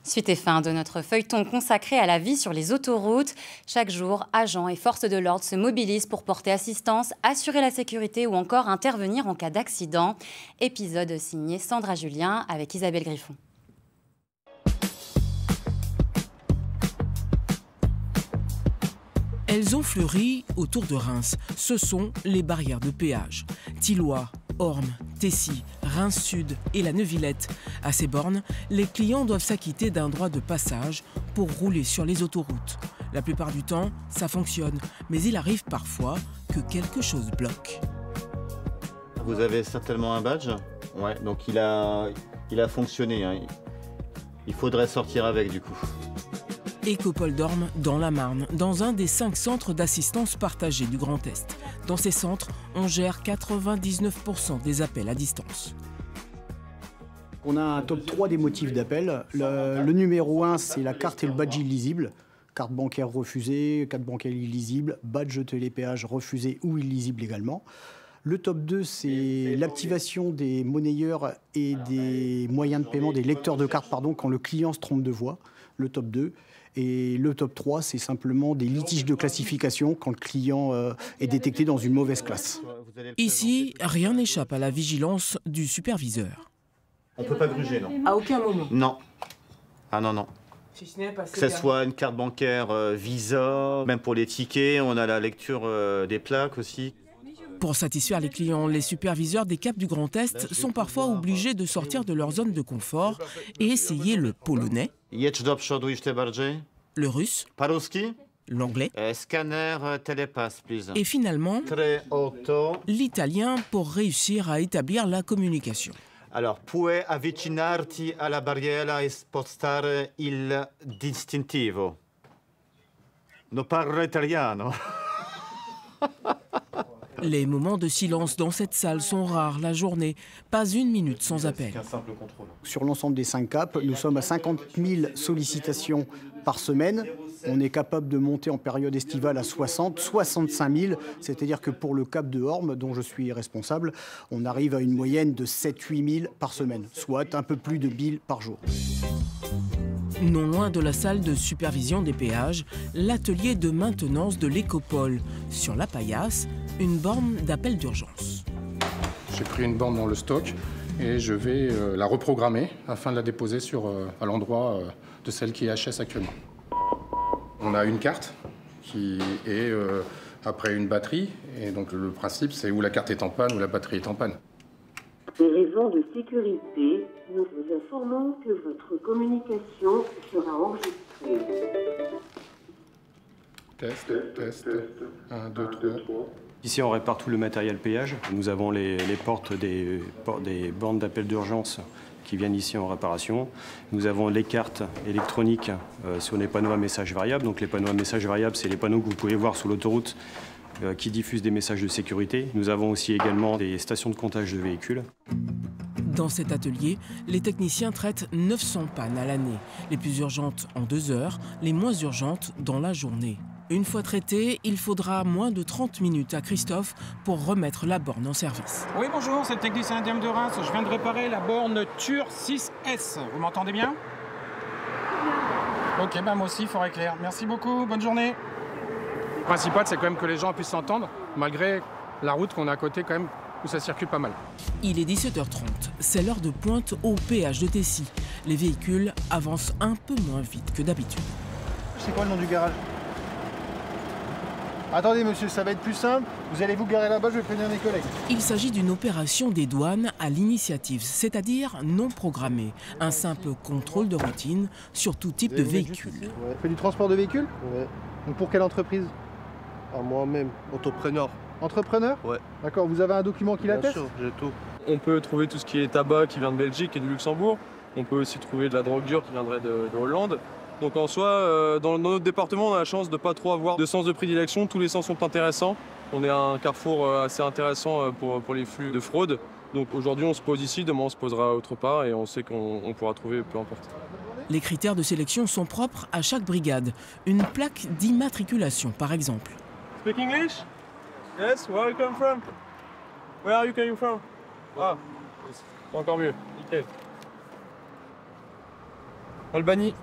Suite et fin de notre feuilleton consacré à la vie sur les autoroutes. Chaque jour, agents et forces de l'ordre se mobilisent pour porter assistance, assurer la sécurité ou encore intervenir en cas d'accident. Épisode signé Sandra Julien avec Isabelle Griffon. Elles ont fleuri autour de Reims. Ce sont les barrières de péage. Thilloy, Ormes, Tessy, Reims Sud et la Neuvillette. À ces bornes, les clients doivent s'acquitter d'un droit de passage pour rouler sur les autoroutes. La plupart du temps, ça fonctionne, mais il arrive parfois que quelque chose bloque. Vous avez certainement un badge? Ouais, donc il a fonctionné. Hein. Il faudrait sortir avec du coup. Écopole d'Ormes, dans la Marne, dans un des 5 centres d'assistance partagée du Grand Est. Dans ces centres, on gère 99% des appels à distance. On a un top 3 des motifs d'appel. Le numéro 1, c'est la carte et le badge illisible. Carte bancaire refusée, carte bancaire illisible, badge télépéage refusé ou illisible également. Le top 2, c'est l'activation des monnayeurs et des moyens de paiement, des lecteurs de cartes, quand le client se trompe de voie. Le top 2. Et le top 3, c'est simplement des litiges de classification quand le client est détecté dans une mauvaise classe. Ici, rien n'échappe à la vigilance du superviseur. On ne peut pas gruger, non? À aucun moment? Non. Ah non, non. Si ce n'est pas que ce soit une carte bancaire Visa, même pour les tickets, on a la lecture des plaques aussi. Pour satisfaire les clients, les superviseurs des CAP du Grand Est sont parfois obligés de sortir de leur zone de confort et essayer le polonais, le russe, l'anglais scanner télépasse, please. Et finalement l'italien pour réussir à établir la communication. Alors, puoi avvicinarti alla barriera e spostare il distintivo. Non parlo italiano. Les moments de silence dans cette salle sont rares la journée. Pas une minute sans appel. Sur l'ensemble des 5 CAP, nous sommes à 50 000 sollicitations par semaine. On est capable de monter en période estivale à 60, 65 000. C'est-à-dire que pour le CAP de Ormes, dont je suis responsable, on arrive à une moyenne de 7-8 000 par semaine, soit un peu plus de 1 000 par jour. Non loin de la salle de supervision des péages, l'atelier de maintenance de l'Écopole. Sur la Paillasse, une borne d'appel d'urgence. J'ai pris une borne dans le stock et je vais la reprogrammer afin de la déposer à l'endroit de celle qui est HS actuellement. On a une carte qui est après une batterie et donc le principe c'est où la carte est en panne ou la batterie est en panne. Pour des raisons de sécurité, nous vous informons que votre communication sera enregistrée. Test. 1, 2, 3. Ici, on répare tout le matériel péage. Nous avons les portes des bornes d'appel d'urgence qui viennent ici en réparation. Nous avons les cartes électroniques sur les panneaux à messages variables. Donc les panneaux à messages variables, c'est les panneaux que vous pouvez voir sur l'autoroute qui diffusent des messages de sécurité. Nous avons aussi également des stations de comptage de véhicules. Dans cet atelier, les techniciens traitent 900 pannes à l'année. Les plus urgentes en 2 heures, les moins urgentes dans la journée. Une fois traité, il faudra moins de 30 minutes à Christophe pour remettre la borne en service. Oui, bonjour, c'est le technicien indien de Reims. Je viens de réparer la borne TUR 6S. Vous m'entendez bien? Ok, moi aussi, forêt claire. Merci beaucoup, bonne journée. Le principal, c'est quand même que les gens puissent s'entendre, malgré la route qu'on a à côté, quand même, où ça circule pas mal. Il est 17h30. C'est l'heure de pointe au péage de Tessy. Les véhicules avancent un peu moins vite que d'habitude. C'est quoi le nom du garage? Attendez monsieur, ça va être plus simple. Vous allez vous garer là-bas, je vais prévenir mes collègues. Il s'agit d'une opération des douanes à l'initiative, c'est-à-dire non programmée. Un simple contrôle de routine sur tout type de véhicule. Vous faites du transport de véhicules? Ouais. Donc pour quelle entreprise? À moi-même, entrepreneur. Entrepreneur? Ouais. D'accord, vous avez un document qui l'atteste? Bien sûr, j'ai tout. On peut trouver tout ce qui est tabac qui vient de Belgique et de Luxembourg. On peut aussi trouver de la drogue dure qui viendrait de Hollande. Donc en soi, dans notre département, on a la chance de ne pas trop avoir de sens de prédilection. Tous les sens sont intéressants. On est à un carrefour assez intéressant pour les flux de fraude. Donc aujourd'hui, on se pose ici, demain on se posera autre part et on sait qu'on pourra trouver peu importe. Les critères de sélection sont propres à chaque brigade. Une plaque d'immatriculation, par exemple. Speak English? Yes, where are you coming from? Where are you coming from? Ah, encore mieux, nickel. Albanie.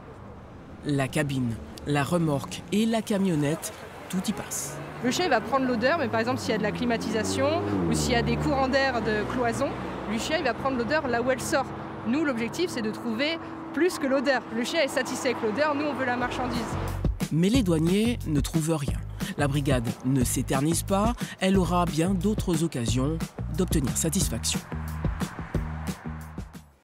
La cabine, la remorque et la camionnette, tout y passe. Le chien il va prendre l'odeur, mais par exemple s'il y a de la climatisation ou s'il y a des courants d'air de cloison, le chien il va prendre l'odeur là où elle sort. Nous, l'objectif c'est de trouver plus que l'odeur. Le chien est satisfait avec l'odeur, nous on veut la marchandise. Mais les douaniers ne trouvent rien. La brigade ne s'éternise pas, elle aura bien d'autres occasions d'obtenir satisfaction.